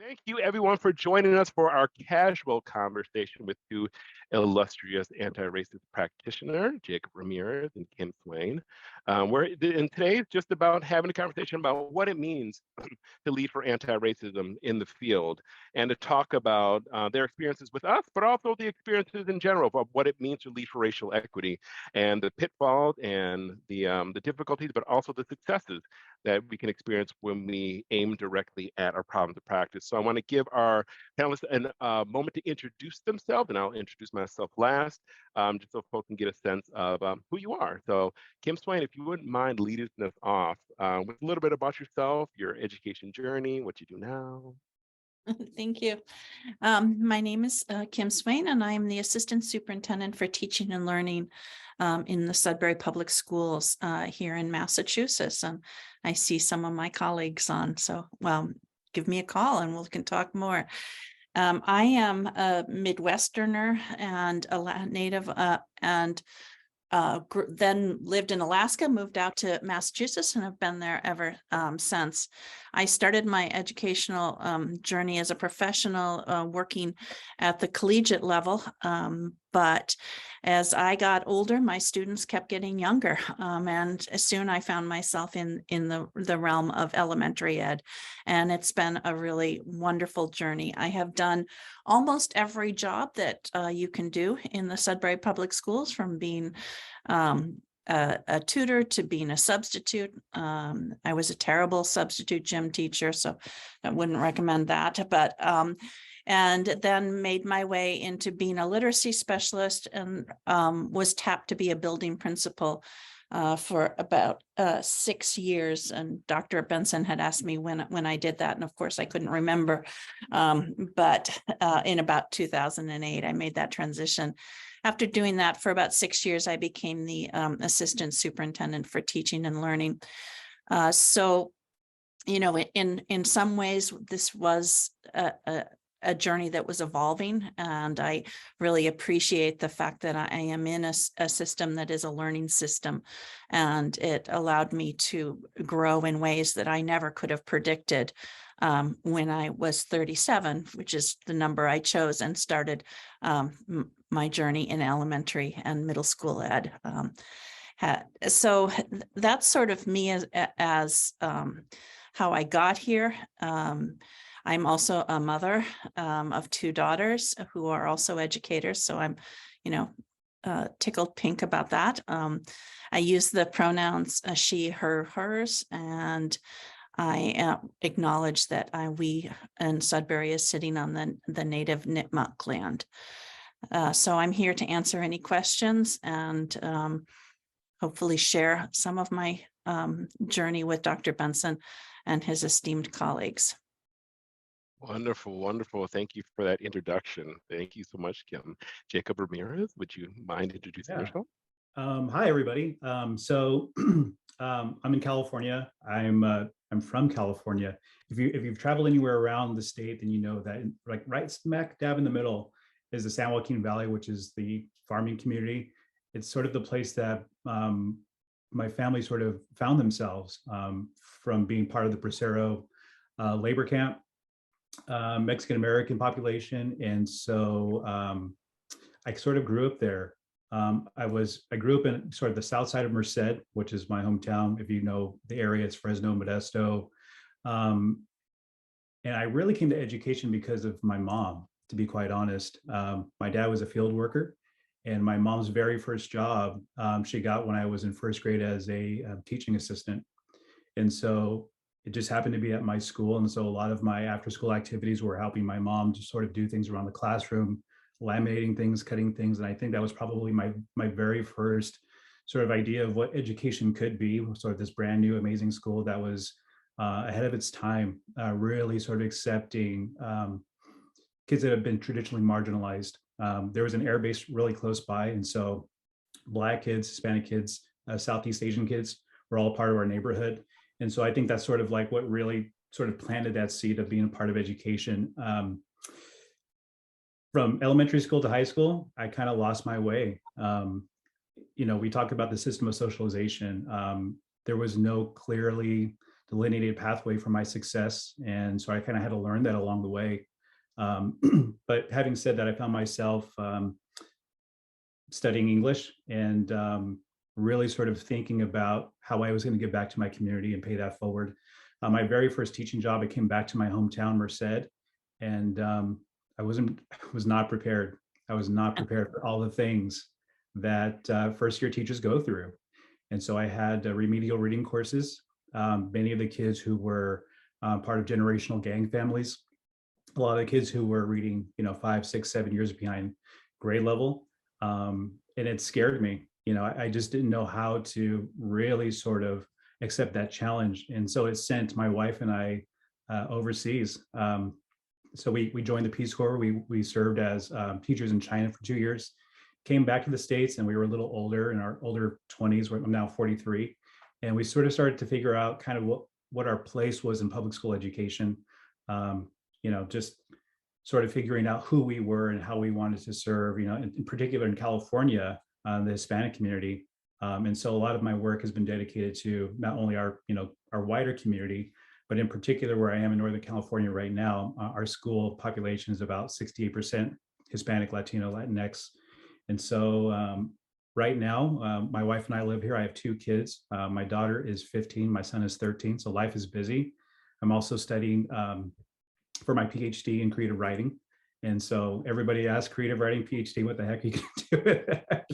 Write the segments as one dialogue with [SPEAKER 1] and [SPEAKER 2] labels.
[SPEAKER 1] Thank you, everyone, for joining us for our casual conversation with two illustrious anti-racist practitioners, Jacob Ramirez and Kim Swain. And today is just about having a conversation about what it means to lead for anti-racism in the field and to talk about their experiences with us, but also the experiences in general of what it means to lead for racial equity and the pitfalls and the difficulties, but also the successes that we can experience when we aim directly at our problems of practice. So I want to give our panelists a moment to introduce themselves, and I'll introduce myself last, just so folks can get a sense of who you are. So Kim Swain, if you wouldn't mind leading us off with a little bit about yourself, your education journey, what you do now.
[SPEAKER 2] Thank you. My name is Kim Swain, and I am the Assistant Superintendent for Teaching and Learning in the Sudbury Public Schools here in Massachusetts. And I see some of my colleagues on, so give me a call and we can talk more. I am a Midwesterner and a native and then lived in Alaska, moved out to Massachusetts, and have been there ever since. I started my educational journey as a professional working at the collegiate level, but as I got older, my students kept getting younger, and soon I found myself in the realm of elementary ed, and it's been a really wonderful journey. I have done almost every job that you can do in the Sudbury Public Schools, from being a tutor to being a substitute. I was a terrible substitute gym teacher, so I wouldn't recommend that, but and then made my way into being a literacy specialist, and was tapped to be a building principal for about 6 years. And Dr. Benson had asked me when I did that, and of course I couldn't remember, but in about 2008 I made that transition. After doing that for about 6 years, I became the Assistant Superintendent for Teaching and Learning. So, you know, in some ways, this was a journey that was evolving, and I really appreciate the fact that I am in a system that is a learning system, and it allowed me to grow in ways that I never could have predicted when I was 37, which is the number I chose, and started my journey in elementary and middle school ed. So that's sort of me as how I got here. I'm also a mother of 2 daughters who are also educators, so I'm, tickled pink about that. I use the pronouns she, her, hers, and I acknowledge that we in Sudbury is sitting on the native Nipmuc land. So I'm here to answer any questions and hopefully share some of my journey with Dr. Benson and his esteemed colleagues.
[SPEAKER 1] Wonderful, wonderful. Thank you for that introduction. Thank you so much, Kim. Jacob Ramirez, would you mind introducing yourself?
[SPEAKER 3] Hi, everybody. I'm in California. I'm from California. If you've traveled anywhere around the state, then you know that right smack dab in the middle is the San Joaquin Valley, which is the farming community. It's sort of the place that my family sort of found themselves from being part of the Bracero labor camp, Mexican-American population. And so I sort of grew up there. I grew up in sort of the south side of Merced, which is my hometown. If you know the area, it's Fresno, Modesto. And I really came to education because of my mom, to be quite honest. My dad was a field worker, and my mom's very first job she got when I was in first grade as a teaching assistant. And so it just happened to be at my school. And so a lot of my after school activities were helping my mom to sort of do things around the classroom, laminating things, cutting things. And I think that was probably my very first sort of idea of what education could be, sort of this brand new, amazing school that was ahead of its time, really sort of accepting kids that have been traditionally marginalized. There was an air base really close by. And so Black kids, Hispanic kids, Southeast Asian kids were all part of our neighborhood. And so I think that's sort of like what really sort of planted that seed of being a part of education. From elementary school to high school, I kind of lost my way. We talk about the system of socialization. There was no clearly delineated pathway for my success. And so I kind of had to learn that along the way. But having said that, I found myself studying English and really sort of thinking about how I was going to give back to my community and pay that forward. My very first teaching job, I came back to my hometown, Merced, and I was not prepared. I was not prepared for all the things that first year teachers go through. And so I had remedial reading courses. Many of the kids who were part of generational gang families, a lot of the kids who were reading, 5, 6, 7 years behind grade level. And it scared me. I just didn't know how to really sort of accept that challenge. And so it sent my wife and I overseas. So we joined the Peace Corps. We served as teachers in China for 2 years, came back to the States, and we were a little older, in our older 20s. I'm now 43. And we sort of started to figure out kind of what our place was in public school education. Just sort of figuring out who we were and how we wanted to serve, in particular in California, the Hispanic community. And so a lot of my work has been dedicated to not only our wider community, but in particular where I am in Northern California right now, our school population is about 68% Hispanic, Latino, Latinx. And so right now, my wife and I live here. I have 2 kids. My daughter is 15, my son is 13, so life is busy. I'm also studying for my PhD in creative writing. And so everybody asks, creative writing PhD, what the heck are you going to do with that?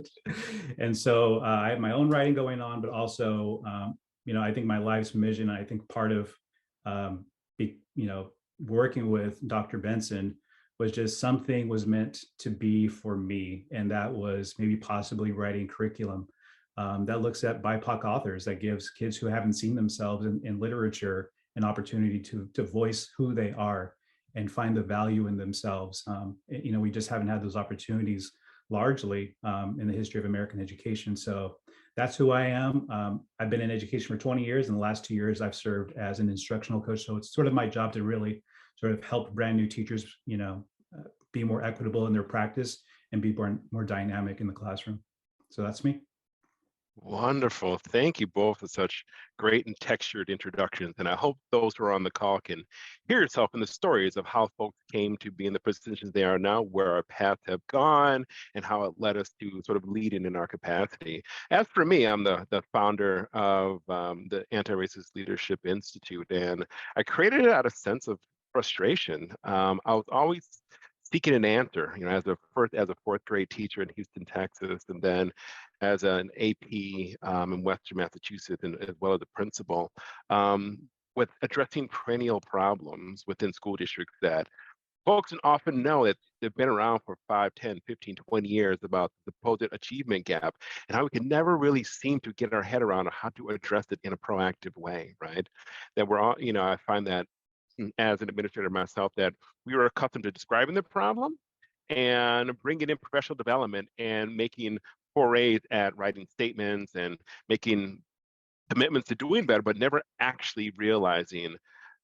[SPEAKER 3] And so I have my own writing going on, but also, I think my life's mission, I think part of, working with Dr. Benson was just something was meant to be for me. And that was maybe possibly writing curriculum that looks at BIPOC authors, that gives kids who haven't seen themselves in literature an opportunity to voice who they are and find the value in themselves. We just haven't had those opportunities largely in the history of American education. So that's who I am. I've been in education for 20 years. In the last 2 years, I've served as an instructional coach. So it's sort of my job to really sort of help brand new teachers, be more equitable in their practice and be more dynamic in the classroom. So that's me.
[SPEAKER 1] Wonderful. Thank you both for such great and textured introductions. And I hope those who are on the call can hear yourself in the stories of how folks came to be in the positions they are now, where our paths have gone, and how it led us to sort of leading in our capacity. As for me, I'm the founder of the Anti-Racist Leadership Institute, and I created it out of a sense of frustration. I was always seeking an answer, as a fourth grade teacher in Houston, Texas, and then as an AP in Western Massachusetts, and as well as a principal, with addressing perennial problems within school districts that folks often know that they've been around for 5, 10, 15, 20 years, about the supposed achievement gap, and how we can never really seem to get our head around how to address it in a proactive way, right? That we're all, I find that as an administrator myself, that we were accustomed to describing the problem and bringing in professional development and making forays at writing statements and making commitments to doing better, but never actually realizing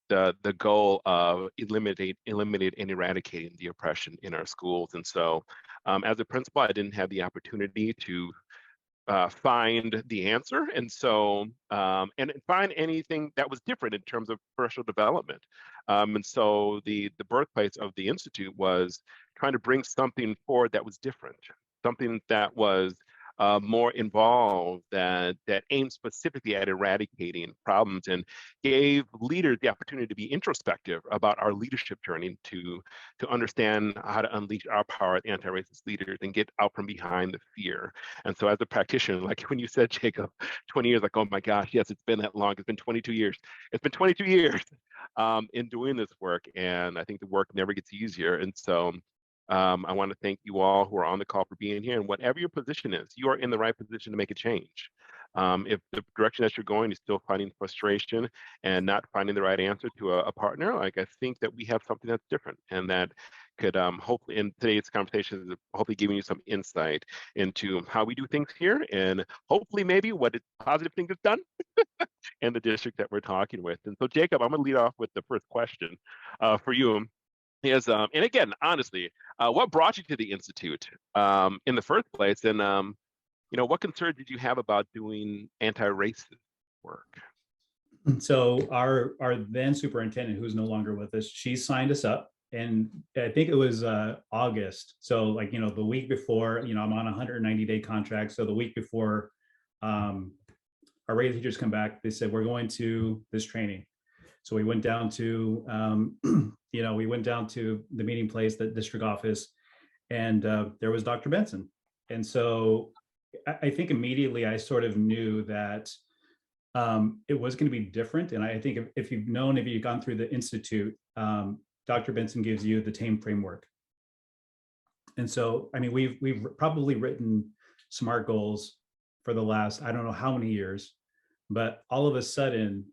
[SPEAKER 1] the goal of eliminate and eradicating the oppression in our schools. And so as a principal, I didn't have the opportunity to find the answer, and so and find anything that was different in terms of professional development. And so the birthplace of the Institute was trying to bring something forward that was different, something that was more involved, that aimed specifically at eradicating problems and gave leaders the opportunity to be introspective about our leadership journey, to understand how to unleash our power as anti-racist leaders and get out from behind the fear. And so as a practitioner, like when you said, Jacob, 20 years, like, oh my gosh, yes, it's been that long. It's been 22 years. It's been 22 years in doing this work. And I think the work never gets easier. And so I want to thank you all who are on the call for being here. And whatever your position is, you are in the right position to make a change. If the direction that you're going is still finding frustration and not finding the right answer to a partner, like, I think that we have something that's different, and that could hopefully, in today's conversation, is hopefully giving you some insight into how we do things here, and hopefully maybe what positive things have done in the district that we're talking with. And so, Jacob, I'm going to lead off with the first question for you. Is and again, honestly, what brought you to the Institute in the first place, and what concerns did you have about doing anti-racist work?
[SPEAKER 3] So our then superintendent, who's no longer with us, she signed us up. And I think it was August. So like, the week before, I'm on a 190-day contract. So the week before our regular teachers come back, they said, we're going to this training. So we went down to, we went down to the meeting place, the district office, and there was Dr. Benson. And so I think immediately I sort of knew that it was going to be different. And I think if you've gone through the Institute, Dr. Benson gives you the TAME framework. And so, I mean, we've probably written SMART goals for the last, I don't know how many years, but all of a sudden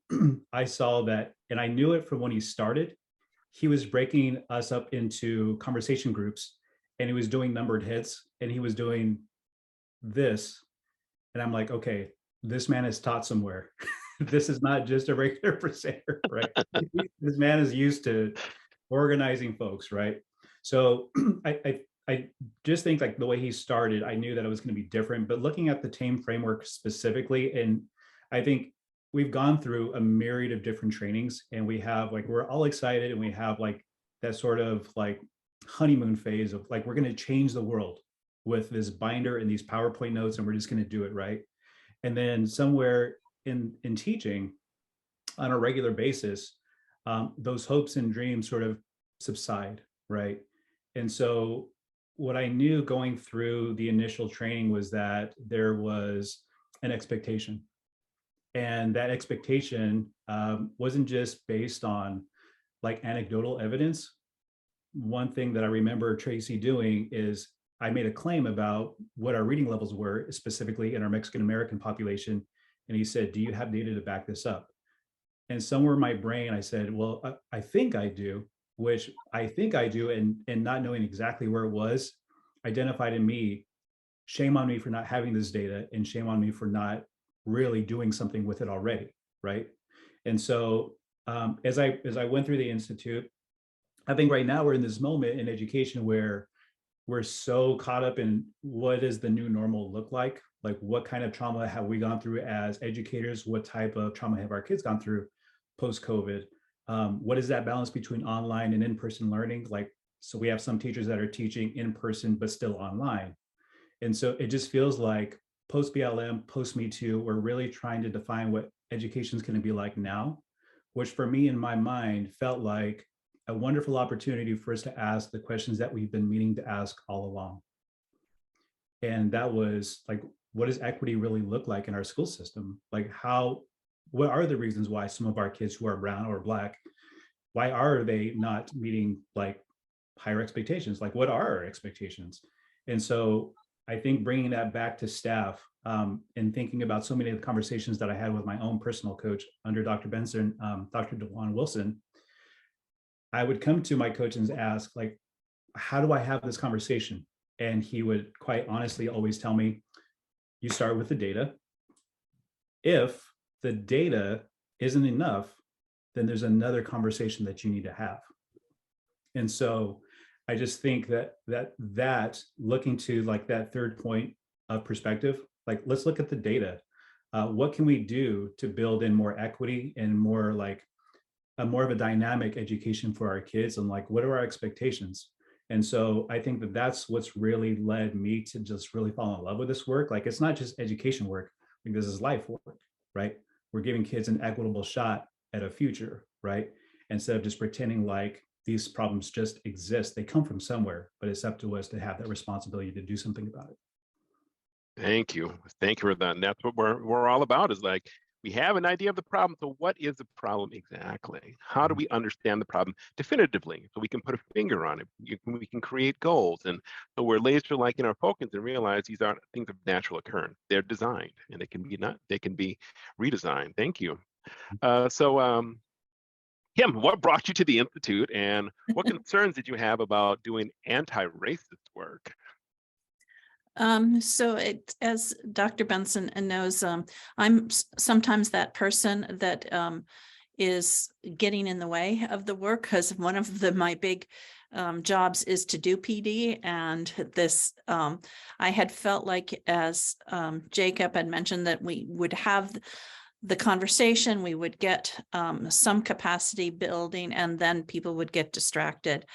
[SPEAKER 3] I saw that, and I knew it from when he started. He was breaking us up into conversation groups, and he was doing numbered hits, and he was doing this. And I'm like, okay, this man is taught somewhere. This is not just a regular presenter, right? This man is used to organizing folks, right? So I just think like the way he started, I knew that it was going to be different. But looking at the TAME framework specifically, and I think we've gone through a myriad of different trainings, and we have like, we're all excited, and we have like that sort of like honeymoon phase of like, we're going to change the world with this binder and these PowerPoint notes, and we're just going to do it, right? And then somewhere in teaching on a regular basis, those hopes and dreams sort of subside, right? And so what I knew going through the initial training was that there was an expectation. And that expectation wasn't just based on like anecdotal evidence. One thing that I remember Tracey doing is I made a claim about what our reading levels were, specifically in our Mexican-American population. And he said, do you have data to back this up? And somewhere in my brain, I said, well, I think I do, which I think I do. And not knowing exactly where it was, identified in me, shame on me for not having this data, and shame on me for not really doing something with it already, right? And so as I went through the Institute, I think right now we're in this moment in education where we're so caught up in what does the new normal look like? Like what kind of trauma have we gone through as educators? What type of trauma have our kids gone through post-COVID? What is that balance between online and in-person learning? Like, so we have some teachers that are teaching in person, but still online. And so it just feels like post-BLM, post-Me Too, we're really trying to define what education is going to be like now, which for me in my mind felt like a wonderful opportunity for us to ask the questions that we've been meaning to ask all along. And that was like, what does equity really look like in our school system? Like what are the reasons why some of our kids who are brown or Black, why are they not meeting like higher expectations? Like what are our expectations? And so I think bringing that back to staff and thinking about so many of the conversations that I had with my own personal coach under Dr. Benson, Dr. DeJuan Wilson, I would come to my coach and ask, like, how do I have this conversation? And he would quite honestly always tell me, you start with the data. If the data isn't enough, then there's another conversation that you need to have. And so I just think that looking to like that third point of perspective, like, let's look at the data. What can we do to build in more equity and more like more of a dynamic education for our kids, and like, what are our expectations? And so I think that that's what's really led me to just really fall in love with this work. Like, it's not just education work, like this is life work, right? We're giving kids an equitable shot at a future, right? Instead of just pretending like these problems just exist. They come from somewhere, but it's up to us to have that responsibility to do something about it.
[SPEAKER 1] Thank you for that. And that's what we're all about, is like, we have an idea of the problem. So what is the problem exactly? How do we understand the problem definitively so we can put a finger on it? We can create goals. And so we're laser like in our focus and realize these aren't things of natural occurrence. They're designed, and they can be redesigned. Thank you. Kim, what brought you to the Institute, and what concerns did you have about doing anti-racist work?
[SPEAKER 2] So as Dr. Benson knows, I'm sometimes that person that is getting in the way of the work, because one of my big jobs is to do PD. And this, I had felt like, as Jacob had mentioned, that we would have the conversation, we would get some capacity building, and then people would get distracted.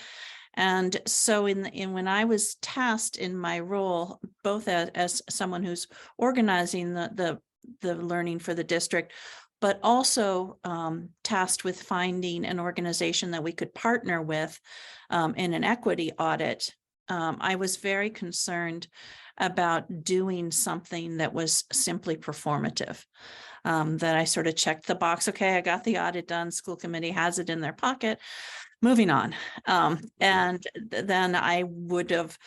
[SPEAKER 2] And so when I was tasked in my role, both as someone who's organizing the learning for the district, but also tasked with finding an organization that we could partner with in an equity audit, I was very concerned about doing something that was simply performative. That I sort of checked the box. Okay, I got the audit done. School committee has it in their pocket. Moving on. And then I would have,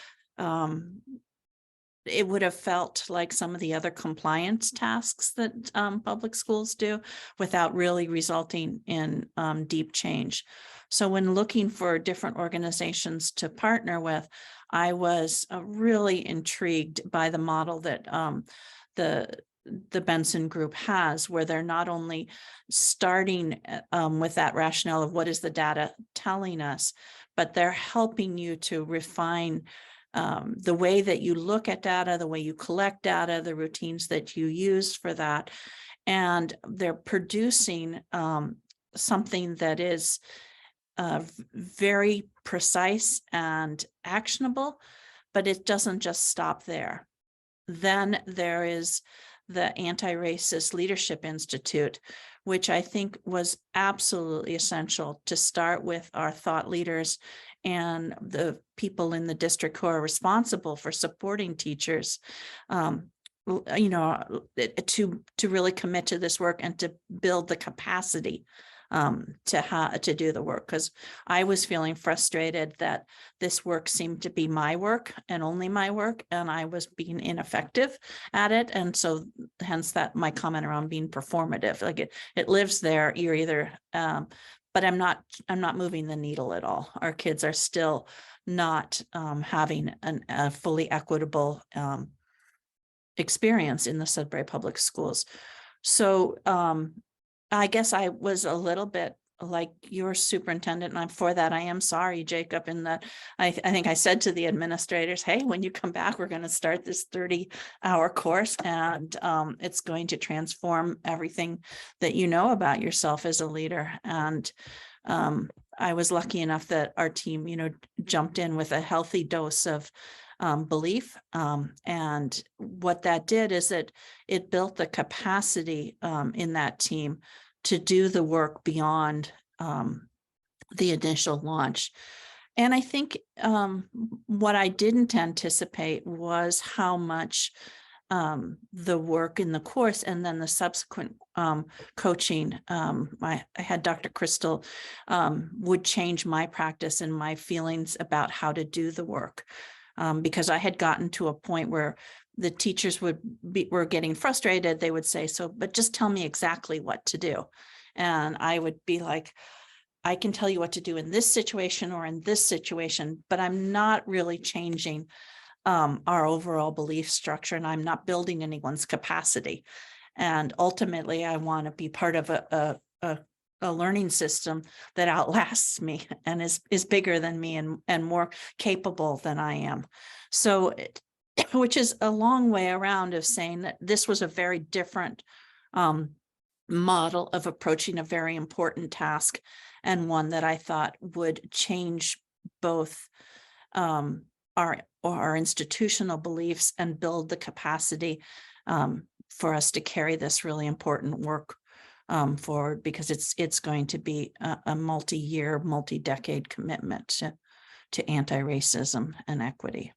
[SPEAKER 2] it would have felt like some of the other compliance tasks that public schools do without really resulting in deep change. So when looking for different organizations to partner with, I was really intrigued by the model that the Benson group has, where they're not only starting with that rationale of what is the data telling us, but they're helping you to refine the way that you look at data, the way you collect data, the routines that you use for that. And they're producing something that is very precise and actionable, but it doesn't just stop there. Then there is the Anti-Racist Leadership Institute, which I think was absolutely essential to start with our thought leaders and the people in the district who are responsible for supporting teachers, you know, to really commit to this work and to build the capacity to do the work, because I was feeling frustrated that this work seemed to be my work and only my work, and I was being ineffective at it. And so hence that my comment around being performative, like it lives there. You're either but I'm not moving the needle at all. Our kids are still not having a fully equitable experience in the Sudbury Public Schools. So I guess I was a little bit like your superintendent, and for that I am sorry, Jacob, in that I think I said to the administrators, hey, when you come back, we're going to start this 30-hour course, and it's going to transform everything that you know about yourself as a leader. And I was lucky enough that our team, you know, jumped in with a healthy dose of belief. And what that did is that it built the capacity in that team to do the work beyond the initial launch. And I think what I didn't anticipate was how much the work in the course and then the subsequent coaching, I had Dr. Crystal, would change my practice and my feelings about how to do the work. Because I had gotten to a point where the teachers were getting frustrated. They would say, but just tell me exactly what to do. And I would be like, I can tell you what to do in this situation or in this situation, but I'm not really changing our overall belief structure, and I'm not building anyone's capacity. And ultimately, I want to be part of a learning system that outlasts me and is bigger than me and more capable than I am. So, which is a long way around of saying that this was a very different model of approaching a very important task, and one that I thought would change both our institutional beliefs and build the capacity for us to carry this really important work forward, because it's going to be a multi-year, multi-decade commitment to anti-racism and equity.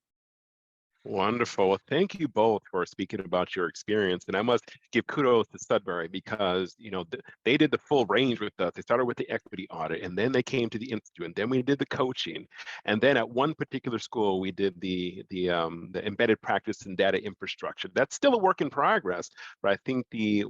[SPEAKER 1] Wonderful. Well, thank you both for speaking about your experience. And I must give kudos to Sudbury, because, you know, they did the full range with us. They started with the equity audit, and then they came to the institute, and then we did the coaching. And then at one particular school, we did the embedded practice and data infrastructure. That's still a work in progress, but I think the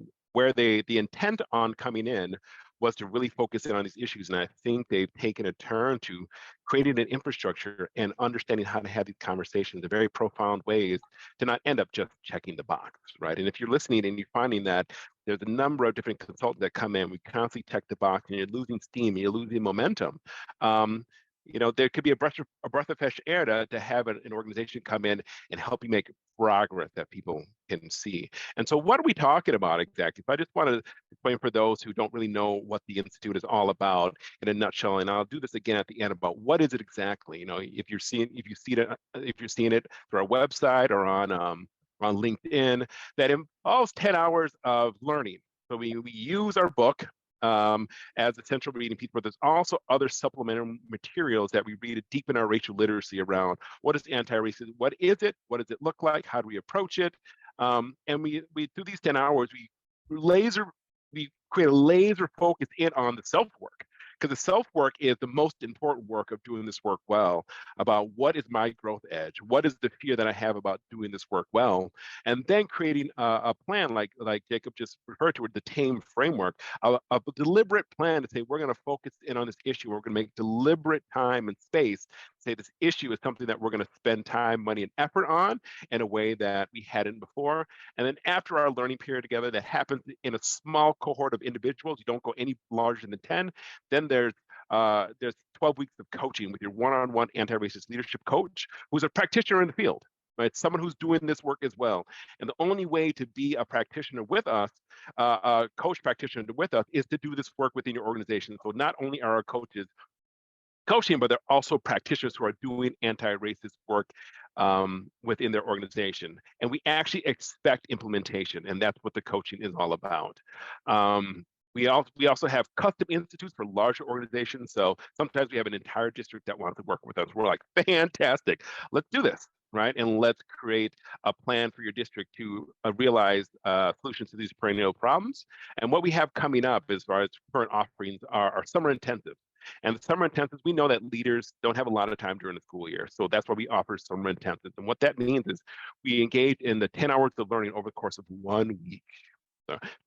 [SPEAKER 1] intent on coming in was to really focus in on these issues. And I think they've taken a turn to creating an infrastructure and understanding how to have these conversations in very profound ways to not end up just checking the box, right? And if you're listening and you're finding that there's a number of different consultants that come in, we constantly check the box, and you're losing steam, you're losing momentum. there could be a breath of fresh air to have an organization come in and help you make progress that people can see. And so what are we talking about exactly? If I just want to explain for those who don't really know what the Institute is all about in a nutshell, and I'll do this again at the end about what is it exactly. If you're seeing it through our website or on LinkedIn, that involves 10 hours of learning. So we use our book as a central reading piece, but there's also other supplementary materials that we read to deepen our racial literacy around what is anti-racism, what is it, what does it look like, how do we approach it, and we through these 10 hours we create a laser focus in on the self-work, because the self-work is the most important work of doing this work well, about what is my growth edge, what is the fear that I have about doing this work well, and then creating a plan like Jacob just referred to it, the TAME framework, a deliberate plan to say we're going to focus in on this issue, we're going to make deliberate time and space to say this issue is something that we're going to spend time, money, and effort on in a way that we hadn't before. And then after our learning period together, that happens in a small cohort of individuals, you don't go any larger than 10, then there's 12 weeks of coaching with your one-on-one anti-racist leadership coach, who's a practitioner in the field, right? Someone who's doing this work as well. And the only way to be a practitioner with us, a coach practitioner with us, is to do this work within your organization. So not only are our coaches coaching, but they're also practitioners who are doing anti-racist work within their organization. And we actually expect implementation, and that's what the coaching is all about. We also have custom institutes for larger organizations. So sometimes we have an entire district that wants to work with us. We're like, fantastic, let's do this, right? And let's create a plan for your district to realize solutions to these perennial problems. And what we have coming up as far as current offerings are summer intensives. And the summer intensives, we know that leaders don't have a lot of time during the school year. So that's why we offer summer intensives. And what that means is we engage in the 10 hours of learning over the course of 1 week.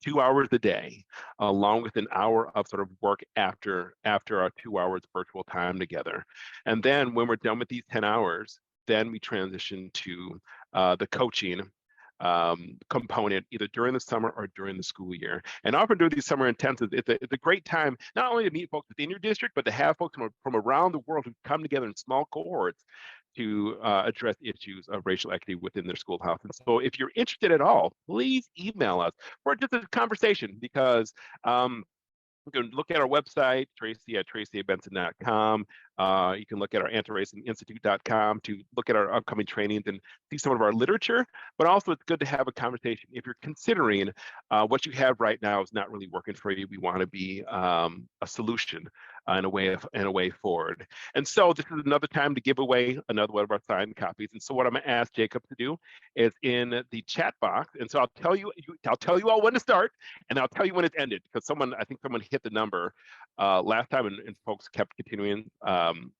[SPEAKER 1] 2 hours a day, along with an hour of sort of work after our 2 hours virtual time together. And then when we're done with these 10 hours, then we transition to the coaching component either during the summer or during the school year. And often during these summer intensives, it's a great time not only to meet folks within your district, but to have folks from around the world who come together in small cohorts to address issues of racial equity within their schoolhouse. And so if you're interested at all, please email us for just a conversation, because you can look at our website, Tracey at traceabenson.com. You can look at our antiracist.institute.com to look at our upcoming trainings and see some of our literature. But also, it's good to have a conversation. If you're considering what you have right now is not really working for you, we want to be a solution in a way forward. And so this is another time to give away another one of our signed copies. And so what I'm going to ask Jacob to do is in the chat box. And so I'll tell you all when to start, and I'll tell you when it's ended, because I think someone hit the number last time, and folks kept continuing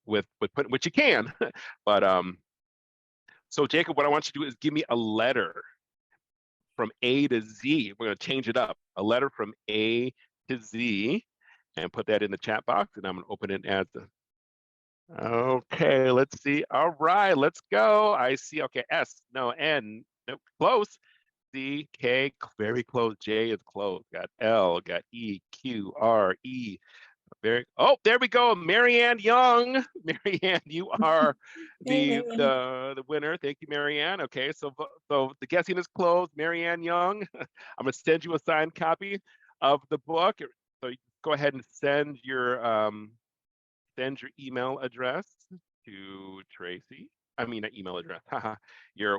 [SPEAKER 1] with putting, which you can, but so Jacob, what I want you to do is give me a letter from A to Z. We're going to change it up, a letter from A to Z, and put that in the chat box, and I'm going to open it as the, okay, let's see. All right, let's go. I see, okay, S, no, N, no, close. C, K, very close. J is close. Got L, got E, Q, R, E. Oh, there we go. Marianne Young. Marianne, you are the winner. Thank you, Marianne. Okay, so the guessing is closed. Marianne Young, I'm going to send you a signed copy of the book. So you go ahead and send your email address to Tracey. I mean, an email address.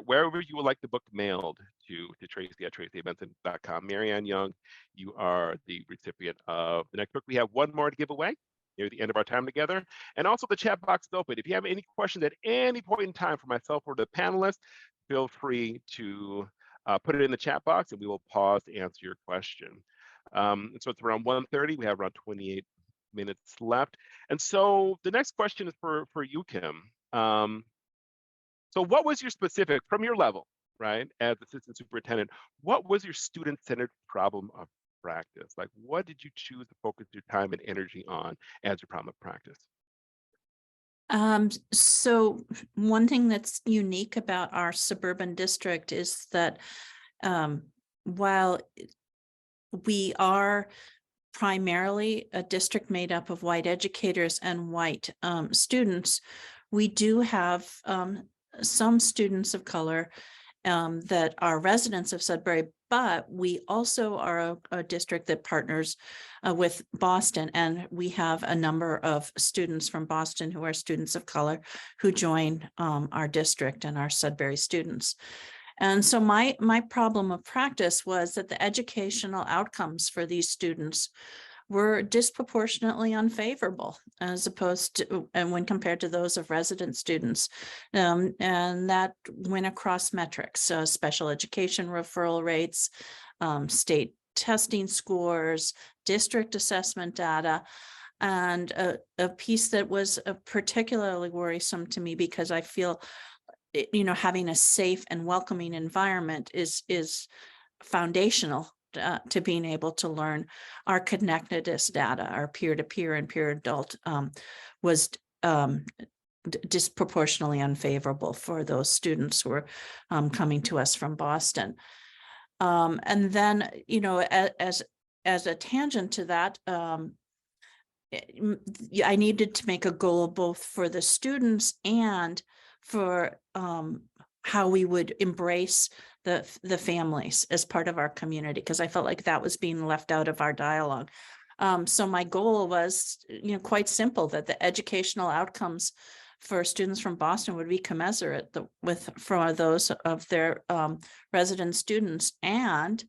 [SPEAKER 1] Wherever you would like the book mailed to Tracey at traceabenson.com. Marianne Young, you are the recipient of the next book. We have one more to give away near the end of our time together. And also the chat box is open. If you have any questions at any point in time for myself or the panelists, feel free to put it in the chat box, and we will pause to answer your question. And so it's around 1:30. We have around 28 minutes left. And so the next question is for you, Kim. So what was your specific, from your level, right, as assistant superintendent, what was your student-centered problem of practice? Like, what did you choose to focus your time and energy on as your problem of practice?
[SPEAKER 2] So one thing that's unique about our suburban district is that while we are primarily a district made up of white educators and white students, we do have some students of color that are residents of Sudbury, but we also are a district that partners with Boston, and we have a number of students from Boston who are students of color who join our district and our Sudbury students. And so my problem of practice was that the educational outcomes for these students were disproportionately unfavorable as opposed to, and when compared to those of resident students. And that went across metrics, special education referral rates, state testing scores, district assessment data. And a piece that was particularly worrisome to me, because I feel, having a safe and welcoming environment is foundational to being able to learn. Our connectedness data, our peer-to-peer and peer adult, was disproportionately unfavorable for those students who are coming to us from Boston. And then, as a tangent to that, I needed to make a goal both for the students and for how we would embrace the families as part of our community, because I felt like that was being left out of our dialogue. So my goal was, quite simple, that the educational outcomes for students from Boston would be commensurate for those of their resident students, and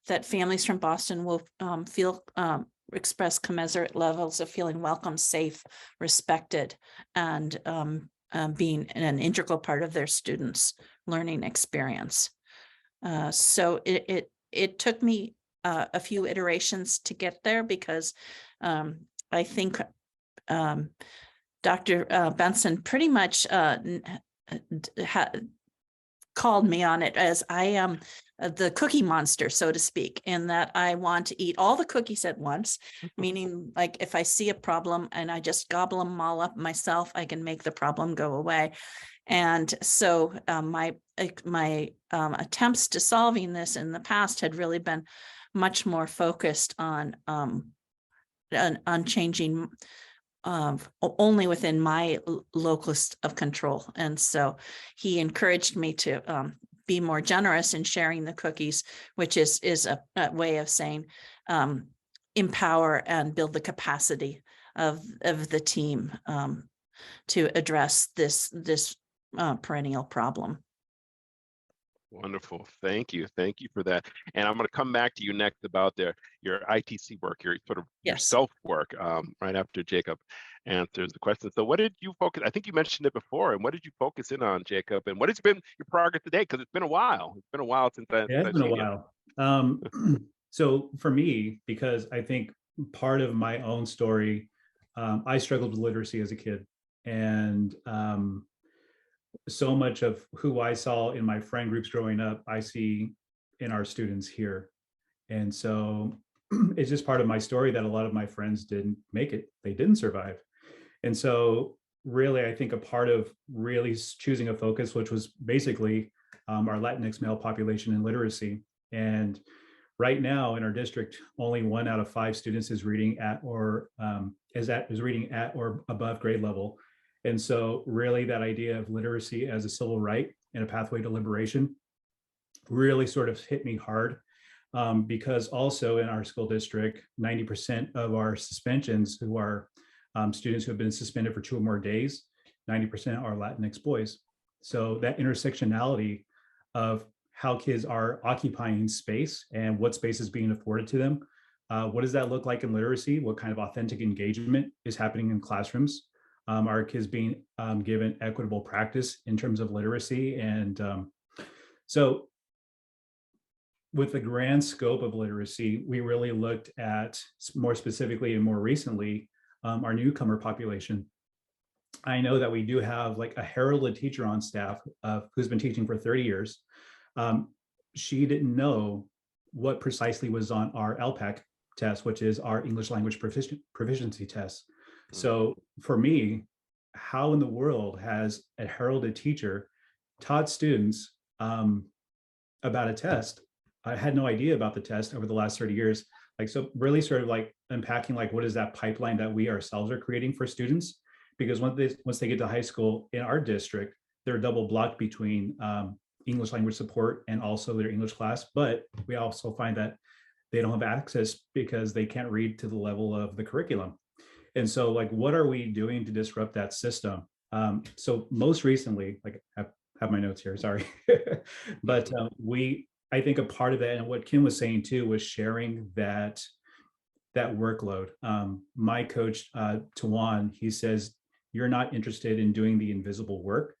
[SPEAKER 2] that families from Boston will express commensurate levels of feeling welcome, safe, respected, and being an integral part of their students' learning experience. So it took me a few iterations to get there, because I think Dr. Benson pretty much called me on it, as I am the cookie monster, so to speak, in that I want to eat all the cookies at once, meaning like if I see a problem and I just gobble them all up myself, I can make the problem go away. And so my attempts to solving this in the past had really been much more focused on changing only within my locus of control. And so he encouraged me to be more generous in sharing the cookies, which is a way of saying empower and build the capacity of the team to address this perennial problem.
[SPEAKER 1] Wonderful. Thank you. Thank you for that. And I'm going to come back to you next about your ITC work, your sort of your self-work, right after Jacob answers the question. So what did you focus? I think you mentioned it before. And what did you focus in on, Jacob? And what has been your progress today? Because it's been a while. It's been a while since
[SPEAKER 3] It has been a while. So for me, because I think part of my own story, I struggled with literacy as a kid. And so much of who I saw in my friend groups growing up, I see in our students here. And so it's just part of my story that a lot of my friends didn't make it. They didn't survive. And so really, I think a part of really choosing a focus, which was basically our Latinx male population in literacy. And right now in our district, only 1 out of 5 students is reading at or is reading at or above grade level. And so really that idea of literacy as a civil right and a pathway to liberation really sort of hit me hard, because also in our school district, 90% of our suspensions who are students who have been suspended for 2 or more days, 90% are Latinx boys. So that intersectionality of how kids are occupying space and what space is being afforded to them, what does that look like in literacy? What kind of authentic engagement is happening in classrooms? Are kids being given equitable practice in terms of literacy? And so with the grand scope of literacy, we really looked at more specifically and more recently, our newcomer population. I know that we do have like a heralded teacher on staff who's been teaching for 30 years. She didn't know what precisely was on our LPAC test, which is our English language proficiency test. So for me, how in the world has a heralded teacher taught students about a test? I had no idea about the test over the last 30 years, Like, so really sort of like unpacking like what is that pipeline that we ourselves are creating for students, because once they get to high school in our district, they're double blocked between English language support and also their English class. But we also find that they don't have access because they can't read to the level of the curriculum. And so like, what are we doing to disrupt that system? So most recently, like I have my notes here, sorry. But I think a part of that, and what Kim was saying too, was sharing that workload. My coach, Tawan, he says, you're not interested in doing the invisible work,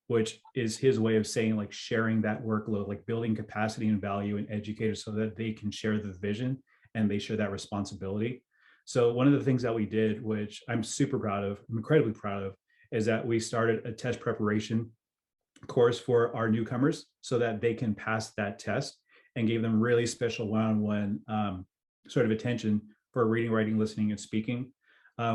[SPEAKER 3] which is his way of saying like sharing that workload, like building capacity and value in educators so that they can share the vision and they share that responsibility. So one of the things that we did, which I'm super proud of, I'm incredibly proud of, is that we started a test preparation course for our newcomers so that they can pass that test, and gave them really special one-on-one sort of attention for reading, writing, listening, and speaking.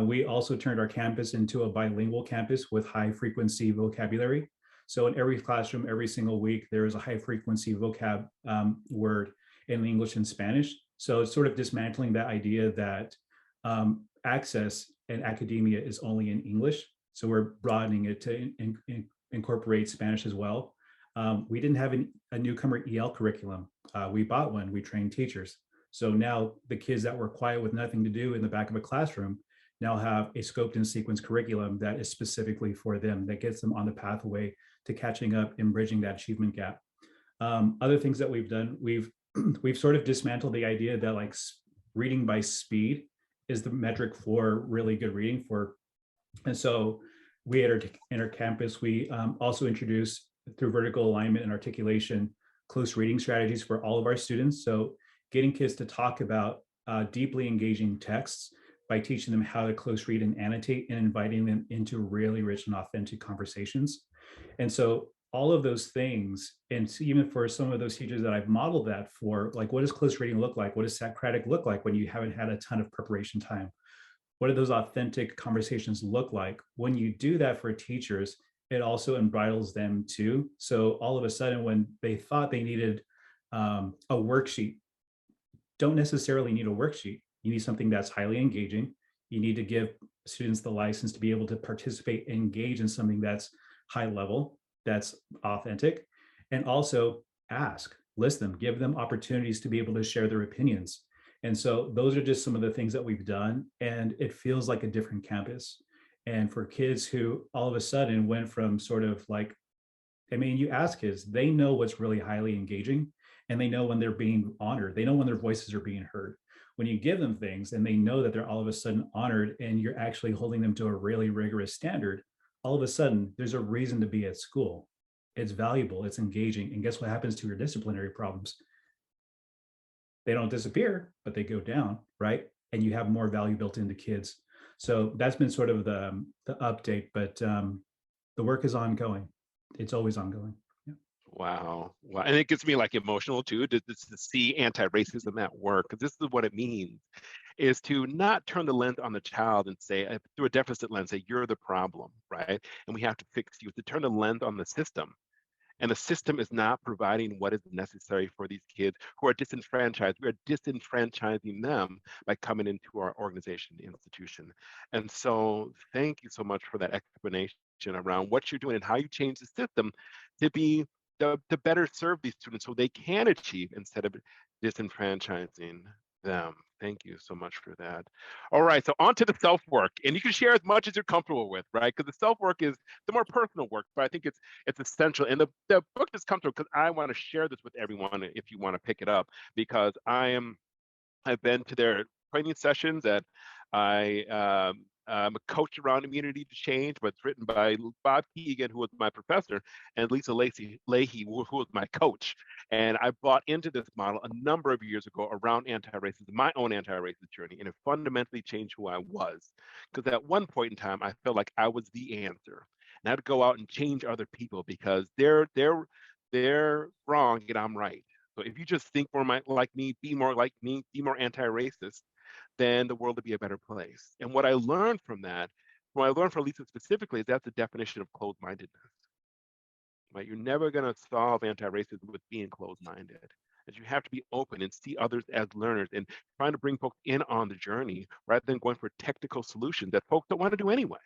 [SPEAKER 3] We also turned our campus into a bilingual campus with high frequency vocabulary. So in every classroom, every single week, there is a high frequency vocab word in English and Spanish. So it's sort of dismantling that idea that access in academia is only in English. So we're broadening it to incorporate Spanish as well. We didn't have a newcomer EL curriculum. We bought one, we trained teachers. So now the kids that were quiet with nothing to do in the back of a classroom now have a scoped and sequenced curriculum that is specifically for them, that gets them on the pathway to catching up and bridging that achievement gap. Other things that we've done, we've sort of dismantled the idea that like reading by speed is the metric for really good reading for. And so we at our campus, we also introduced through vertical alignment and articulation, close reading strategies for all of our students. So getting kids to talk about deeply engaging texts by teaching them how to close read and annotate, and inviting them into really rich and authentic conversations. And so all of those things, and even for some of those teachers that I've modeled that for, like, what does close reading look like? What does Socratic look like when you haven't had a ton of preparation time? What do those authentic conversations look like? When you do that for teachers, it also embridles them too. So all of a sudden, when they thought they needed a worksheet, don't necessarily need a worksheet. You need something that's highly engaging. You need to give students the license to be able to participate, engage in something that's high level, that's authentic, and also ask, listen, give them opportunities to be able to share their opinions. And so those are just some of the things that we've done, and it feels like a different campus. And for kids who all of a sudden went from sort of like, I mean, you ask kids, they know what's really highly engaging, and they know when they're being honored. They know when their voices are being heard. When you give them things and they know that they're all of a sudden honored and you're actually holding them to a really rigorous standard, all of a sudden there's a reason to be at school. It's valuable, it's engaging. And guess what happens to your disciplinary problems? They don't disappear, but they go down, right? And you have more value built into kids. So that's been sort of the update, but the work is ongoing. It's always ongoing. Yeah.
[SPEAKER 1] Wow. And it gets me like emotional too, to see anti-racism at work, because this is what it means, is to not turn the lens on the child and say, through a deficit lens, say, you're the problem, right? And we have to fix you, to turn the lens on the system. And the system is not providing what is necessary for these kids who are disenfranchised. We are disenfranchising them by coming into our organization, the institution. And so thank you so much for that explanation around what you're doing and how you change the system to be to better serve these students so they can achieve instead of disenfranchising them. Thank you so much for that. All right, so on to the self-work, and you can share as much as you're comfortable with, right? Because the self-work is the more personal work, but I think it's essential. And the book just comes through because I want to share this with everyone if you want to pick it up, because I've been to their training sessions that I'm a coach around immunity to change, but it's written by Bob Keegan, who was my professor, and Lisa Leahy, who was my coach. And I bought into this model a number of years ago around anti-racism, my own anti-racist journey, and it fundamentally changed who I was. Because at one point in time, I felt like I was the answer. And I had to go out and change other people because they're wrong and I'm right. So if you just think more like me, be more like me, be more anti-racist, then the world would be a better place. And what I learned from that, what I learned from Lisa specifically, is that's the definition of closed-mindedness. Right? You're never going to solve anti-racism with being closed-minded. is you have to be open and see others as learners and trying to bring folks in on the journey rather than going for technical solutions that folks don't want to do anyway.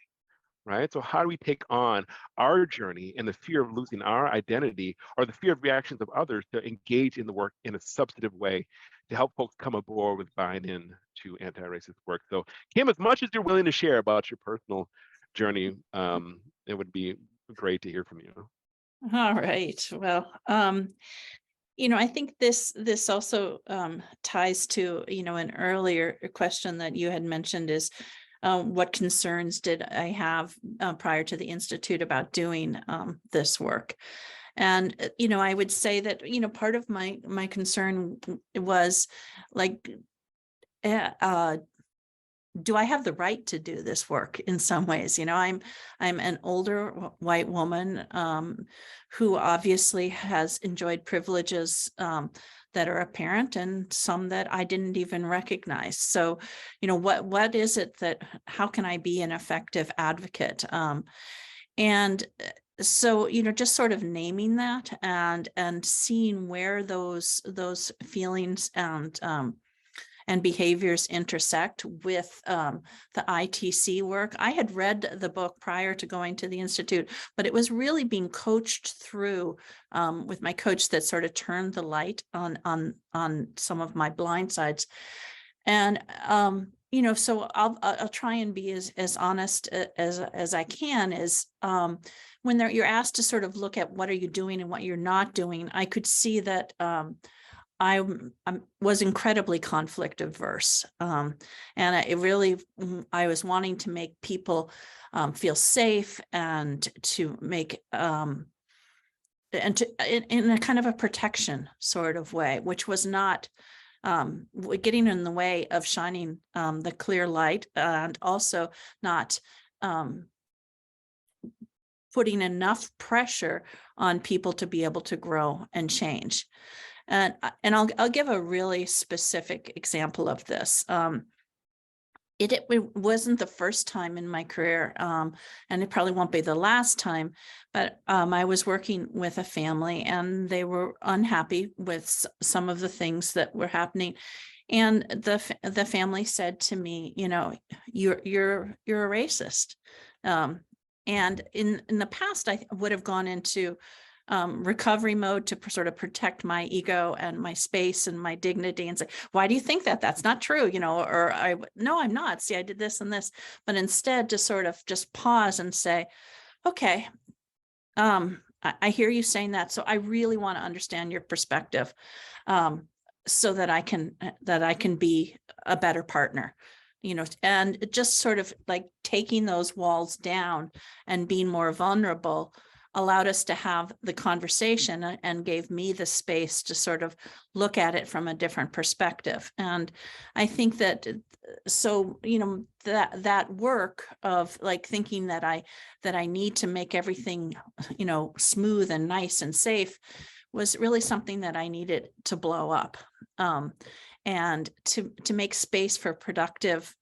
[SPEAKER 1] Right? So how do we take on our journey and the fear of losing our identity or the fear of reactions of others to engage in the work in a substantive way to help folks come aboard with buying in to anti-racist work? So Kim, as much as you're willing to share about your personal journey, it would be great to hear from you.
[SPEAKER 2] All right. Well, I think this also ties to, an earlier question that you had mentioned is what concerns did I have prior to the Institute about doing this work? And, I would say that, part of my concern was like, do I have the right to do this work in some ways? I'm an older white woman who obviously has enjoyed privileges that are apparent and some that I didn't even recognize. So, what is it how can I be an effective advocate? And so, just sort of naming that and seeing where those feelings and behaviors intersect with the ITC work. I had read the book prior to going to the Institute, but it was really being coached through with my coach that sort of turned the light on some of my blind sides. And so I'll try and be as honest as I can. Is when you're asked to sort of look at what are you doing and what you're not doing, I could see that I was incredibly conflict averse. And I was wanting to make people feel safe and to make, in a kind of a protection sort of way, which was not getting in the way of shining the clear light, and also not putting enough pressure on people to be able to grow and change. And I'll give a really specific example of this. It wasn't the first time in my career, and it probably won't be the last time, but I was working with a family and they were unhappy with some of the things that were happening. And the family said to me, you're a racist. And in the past, I would have gone into recovery mode to sort of protect my ego and my space and my dignity and say, why do you think that? That's not true, or no, I'm not. See, I did this and this. But instead to sort of just pause and say, okay, I hear you saying that. So I really want to understand your perspective so that I can be a better partner. And just sort of like taking those walls down and being more vulnerable allowed us to have the conversation and gave me the space to sort of look at it from a different perspective. And I think that, so, that work of like thinking that I need to make everything, smooth and nice and safe was really something that I needed to blow up. And to make space for productive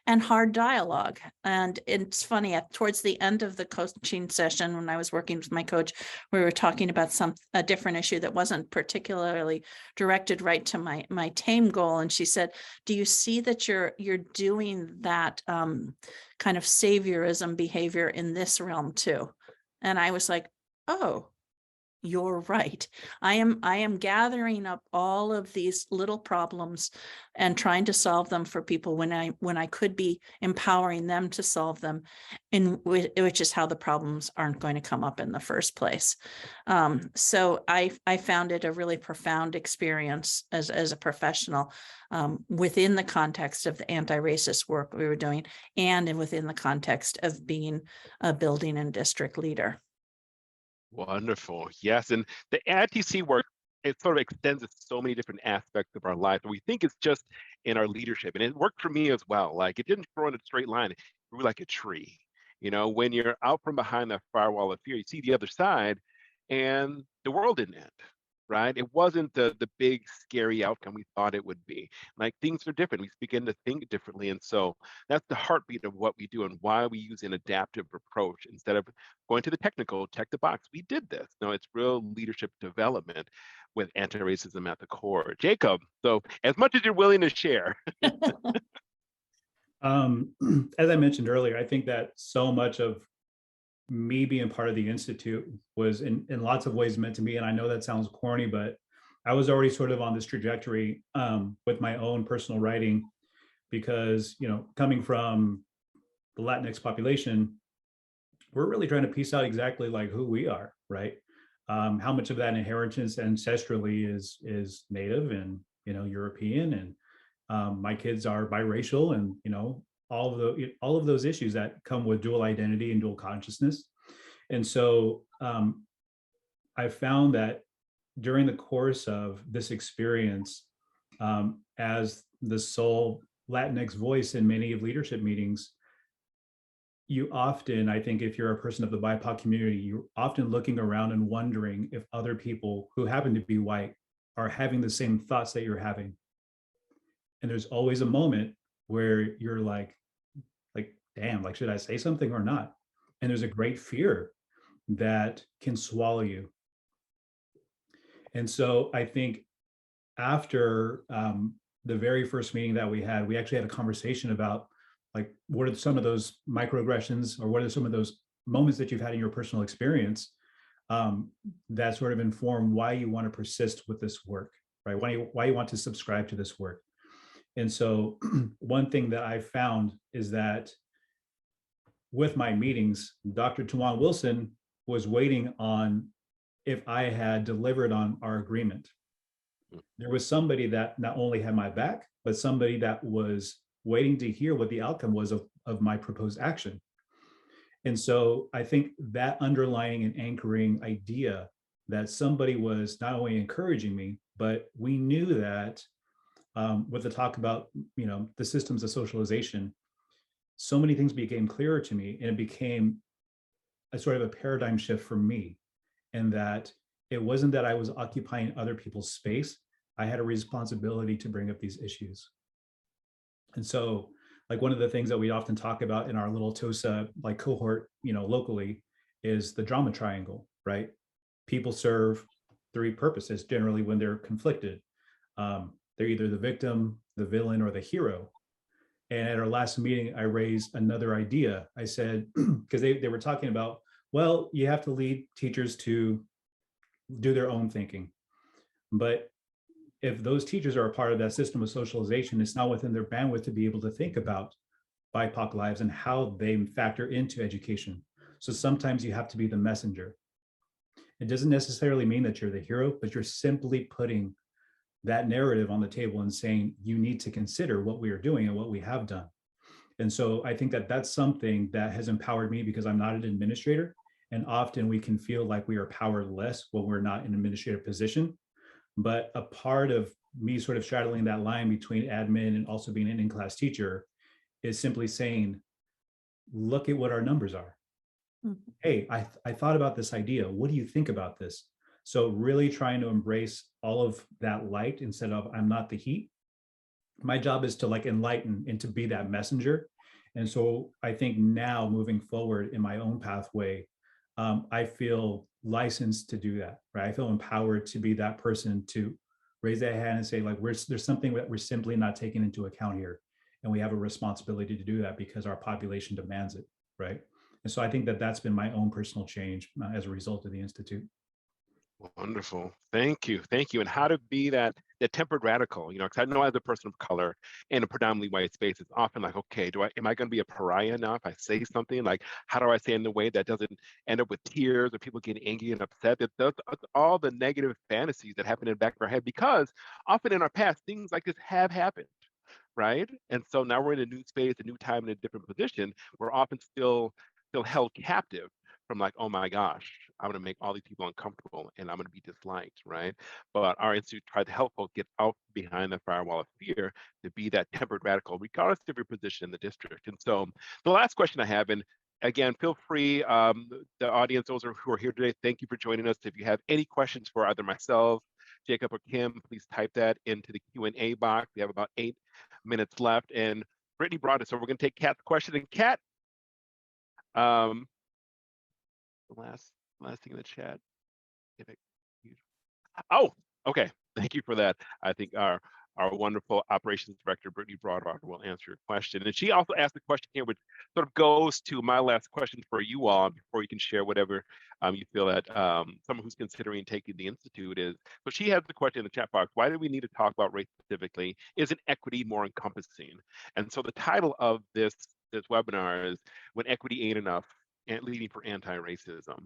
[SPEAKER 2] and hard dialogue. And it's funny, towards the end of the coaching session, when I was working with my coach, we were talking about a different issue that wasn't particularly directed right to my TAME goal. And she said, do you see that you're doing that kind of saviorism behavior in this realm too? And I was like, oh, you're right. I am gathering up all of these little problems and trying to solve them for people when I could be empowering them to solve them, which is how the problems aren't going to come up in the first place. So I found it a really profound experience as a professional within the context of the anti-racist work we were doing and within the context of being a building and district leader.
[SPEAKER 1] Wonderful. Yes. And the ITC work, it sort of extends to so many different aspects of our life. We think it's just in our leadership. And it worked for me as well. Like it didn't grow in a straight line. It grew like a tree. When you're out from behind that firewall of fear, you see the other side and the world didn't end. right? It wasn't the big scary outcome we thought it would be. Like things are different. We begin to think differently. And so that's the heartbeat of what we do and why we use an adaptive approach instead of going to the technical, check the box. We did this. No, it's real leadership development with anti-racism at the core. Jacob, so as much as you're willing to share.
[SPEAKER 3] As I mentioned earlier, I think that so much of me being part of the Institute was in lots of ways meant to be. And I know that sounds corny, but I was already sort of on this trajectory with my own personal writing because, coming from the Latinx population, we're really trying to piece out exactly like who we are, right? How much of that inheritance ancestrally is Native and, European, and my kids are biracial, and, all of those issues that come with dual identity and dual consciousness. And so I found that during the course of this experience, as the sole Latinx voice in many of leadership meetings, you often, I think, if you're a person of the BIPOC community, you're often looking around and wondering if other people who happen to be white are having the same thoughts that you're having. And there's always a moment where you're like, damn, like, should I say something or not? And there's a great fear that can swallow you. And so I think after the very first meeting that we actually had a conversation about, like, what are some of those microaggressions, or what are some of those moments that you've had in your personal experience that sort of inform why you want to persist with this work, right? Why you want to subscribe to this work. And so one thing that I found is that with my meetings, Dr. Tawan Wilson was waiting on if I had delivered on our agreement. There was somebody that not only had my back, but somebody that was waiting to hear what the outcome was of my proposed action. And so I think that underlying and anchoring idea that somebody was not only encouraging me, but we knew that with the talk about, the systems of socialization, so many things became clearer to me, and it became a sort of a paradigm shift for me, and that it wasn't that I was occupying other people's space. I had a responsibility to bring up these issues. And so, like, one of the things that we often talk about in our little TOSA cohort, locally, is the drama triangle, right? People serve three purposes generally when they're conflicted. They're either the victim, the villain, or the hero. And at our last meeting, I raised another idea. I said, because they were talking about, well, you have to lead teachers to do their own thinking. But if those teachers are a part of that system of socialization, it's not within their bandwidth to be able to think about BIPOC lives and how they factor into education. So sometimes you have to be the messenger. It doesn't necessarily mean that you're the hero, but you're simply putting that narrative on the table and saying, you need to consider what we are doing and what we have done. And so I think that that's something that has empowered me, because I'm not an administrator. And often we can feel like we are powerless when we're not in an administrative position. But a part of me sort of straddling that line between admin and also being an in-class teacher is simply saying, look at what our numbers are. Mm-hmm. Hey, I thought about this idea. What do you think about this? So really trying to embrace all of that light instead of I'm not the heat. My job is to enlighten and to be that messenger. And so I think now moving forward in my own pathway, I feel licensed to do that, right? I feel empowered to be that person to raise that hand and say, there's something that we're simply not taking into account here. And we have a responsibility to do that because our population demands it, right? And so I think that that's been my own personal change as a result of the Institute.
[SPEAKER 1] Wonderful. Thank you. Thank you. And how to be that tempered radical, because I know as a person of color in a predominantly white space, it's often like, okay, am I going to be a pariah now if I say something? Like, how do I say in a way that doesn't end up with tears or people getting angry and upset? That's all the negative fantasies that happen in the back of our head, because often in our past, things like this have happened, right? And so now we're in a new space, a new time, in a different position. We're often still held captive from like, oh my gosh, I'm going to make all these people uncomfortable and I'm going to be disliked, right? But our institute tried to help folks get out behind the firewall of fear to be that tempered radical, regardless of your position in the district. And so the last question I have, and again, feel free, the audience, those who are here today, thank you for joining us. If you have any questions for either myself, Jacob or Kim, please type that into the Q&A box. We have about 8 minutes left, and Brittany brought it, so we're going to take Kat's question. And Kat, the last thing in the chat. Oh, okay. Thank you for that. I think our wonderful operations director, Brittany Broadwater, will answer your question. And she also asked a question here, which sort of goes to my last question for you all before you can share whatever you feel that someone who's considering taking the Institute is. So she has the question in the chat box: why do we need to talk about race specifically? Isn't equity more encompassing? And so the title of this webinar is When Equity Ain't Enough, and Leading for Anti-Racism.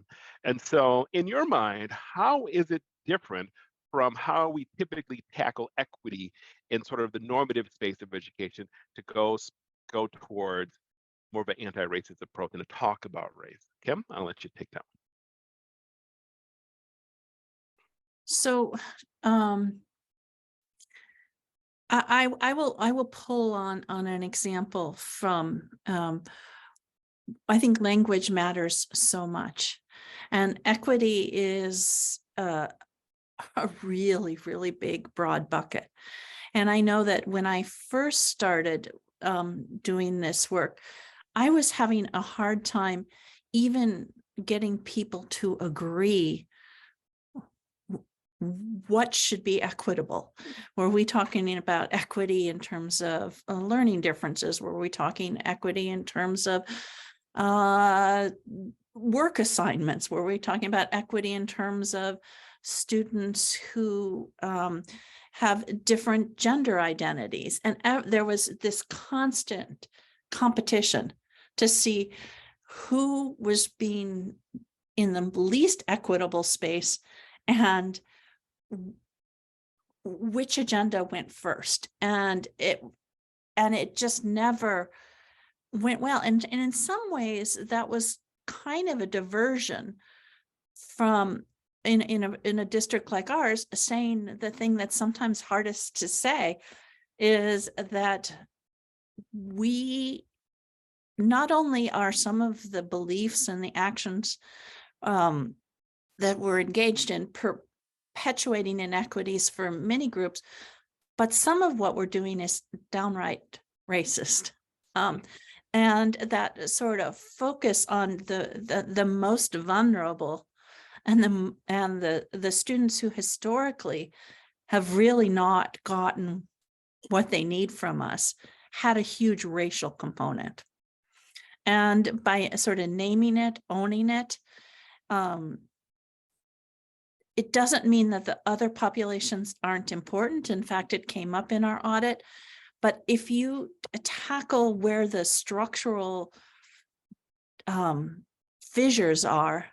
[SPEAKER 1] And so in your mind, how is it different from how we typically tackle equity in sort of the normative space of education to go towards more of an anti-racist approach and to talk about race? Kim, I'll let you take that one.
[SPEAKER 2] So I will pull on an example from I think language matters so much, and equity is a really, really big, broad bucket. And I know that when I first started doing this work, I was having a hard time even getting people to agree what should be equitable. Were we talking about equity in terms of learning differences? Were we talking equity in terms of work assignments? Were we talking about equity in terms of students who have different gender identities? And there was this constant competition to see who was being in the least equitable space and which agenda went first. And it just never went well. And in some ways that was kind of a diversion from in a district like ours, saying the thing that's sometimes hardest to say is that we not only are some of the beliefs and the actions that we're engaged in perpetuating inequities for many groups, but some of what we're doing is downright racist. And that sort of focus on the most vulnerable and the students who historically have really not gotten what they need from us had a huge racial component. And by sort of naming it, owning it, it doesn't mean that the other populations aren't important. In fact, it came up in our audit. But if you tackle where the structural fissures are,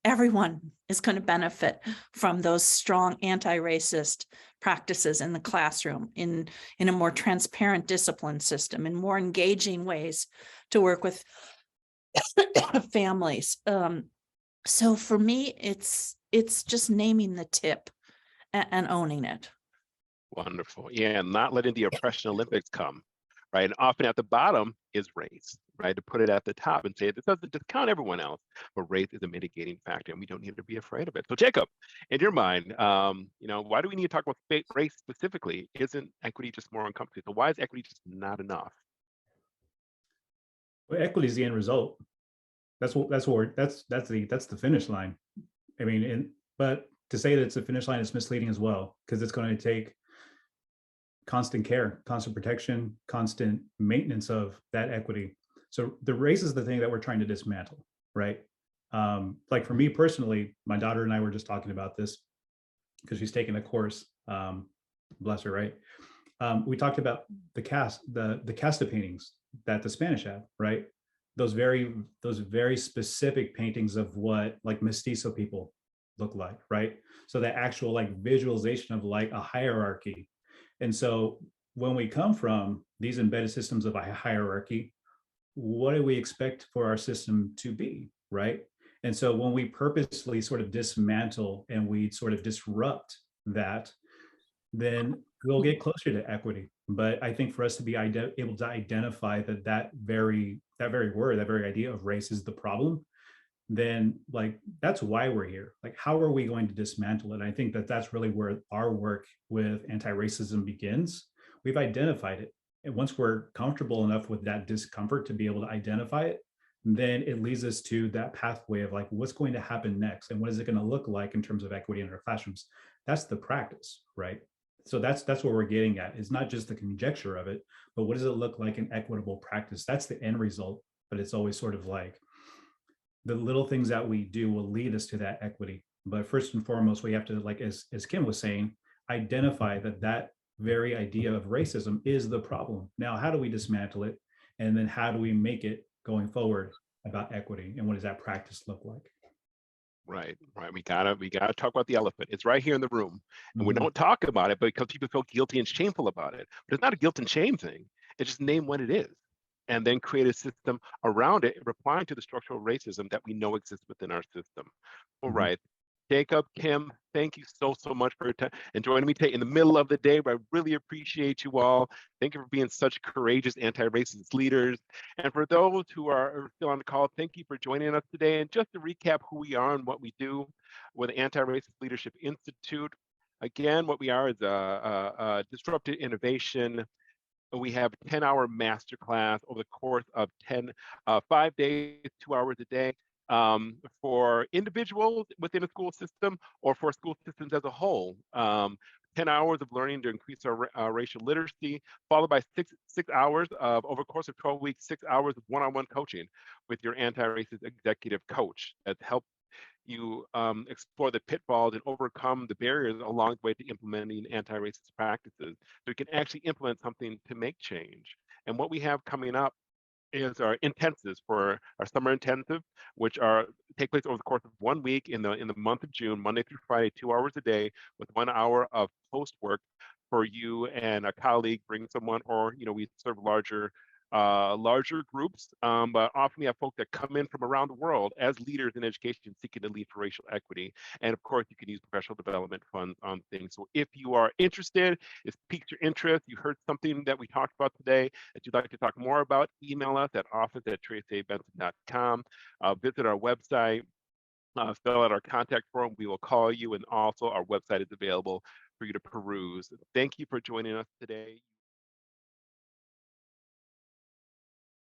[SPEAKER 2] everyone is going to benefit from those strong anti-racist practices in the classroom, in a more transparent discipline system, in more engaging ways to work with families. So for me, it's just naming the tip and owning it.
[SPEAKER 1] Wonderful. Yeah, and not letting the oppression Olympics come, right? And often at the bottom is race, right? To put it at the top and say this doesn't discount everyone else, but race is a mitigating factor, and we don't need to be afraid of it. So, Jacob, in your mind, why do we need to talk about race specifically? Isn't equity just more encompassing? So, why is equity just not enough?
[SPEAKER 3] Well, equity is the end result. That's the finish line. I mean, but to say that it's a finish line is misleading as well, because it's going to take constant care, constant protection, constant maintenance of that equity. So the race is the thing that we're trying to dismantle, right? Like for me personally, my daughter and I were just talking about this because she's taking a course, bless her, right? We talked about the casta paintings that the Spanish have, right? Those very specific paintings of what like mestizo people look like, right? So the actual like visualization of like a hierarchy. And so when we come from these embedded systems of a hierarchy, what do we expect for our system to be, right? And so when we purposely sort of dismantle and we sort of disrupt that, then we'll get closer to equity. But I think for us to be able to identify that very word, that very idea of race is the problem, then like that's why we're here. Like, how are we going to dismantle it? And I think that that's really where our work with anti-racism begins. We've identified it. And once we're comfortable enough with that discomfort to be able to identify it, then it leads us to that pathway of like, what's going to happen next? And what is it going to look like in terms of equity in our classrooms? That's the practice, right? So that's what we're getting at. It's not just the conjecture of it, but what does it look like in equitable practice? That's the end result. But it's always sort of like the little things that we do will lead us to that equity. But first and foremost, we have to, like, as Kim was saying, identify that very idea of racism is the problem. Now, how do we dismantle it? And then how do we make it going forward about equity? And what does that practice look like?
[SPEAKER 1] Right. We gotta talk about the elephant. It's right here in the room, and we
[SPEAKER 3] Mhm.
[SPEAKER 1] don't talk about it because people feel guilty and shameful about it. But it's not a guilt and shame thing. It's just name what it is, and then create a system around it, replying to the structural racism that we know exists within our system. All
[SPEAKER 3] Mhm.
[SPEAKER 1] right. Jacob, Kim, thank you so much for your time and joining me today in the middle of the day. But I really appreciate you all. Thank you for being such courageous anti-racist leaders. And for those who are still on the call, thank you for joining us today. And just to recap who we are and what we do with the Anti-Racist Leadership Institute. Again, what we are is a disruptive innovation. We have a 10-hour masterclass over the course of 5 days, 2 hours a day, for individuals within a school system or for school systems as a whole. 10 hours of learning to increase our racial literacy, followed by six hours of, over the course of 12 weeks, 6 hours of one-on-one coaching with your anti-racist executive coach that helps you explore the pitfalls and overcome the barriers along the way to implementing anti-racist practices so you can actually implement something to make change. And what we have coming up is our intensives for our summer intensive, which take place over the course of 1 week in the month of June, Monday through Friday, 2 hours a day with 1 hour of post work for you and a colleague, bring someone, or we serve larger groups, but often we have folks that come in from around the world as leaders in education seeking to lead for racial equity. And of course, you can use professional development funds on things. So if you are interested, it's piqued your interest, you heard something that we talked about today that you'd like to talk more about, email us at office@traceabenson.com. Visit our website, fill out our contact form. We will call you, and also our website is available for you to peruse. Thank you for joining us today.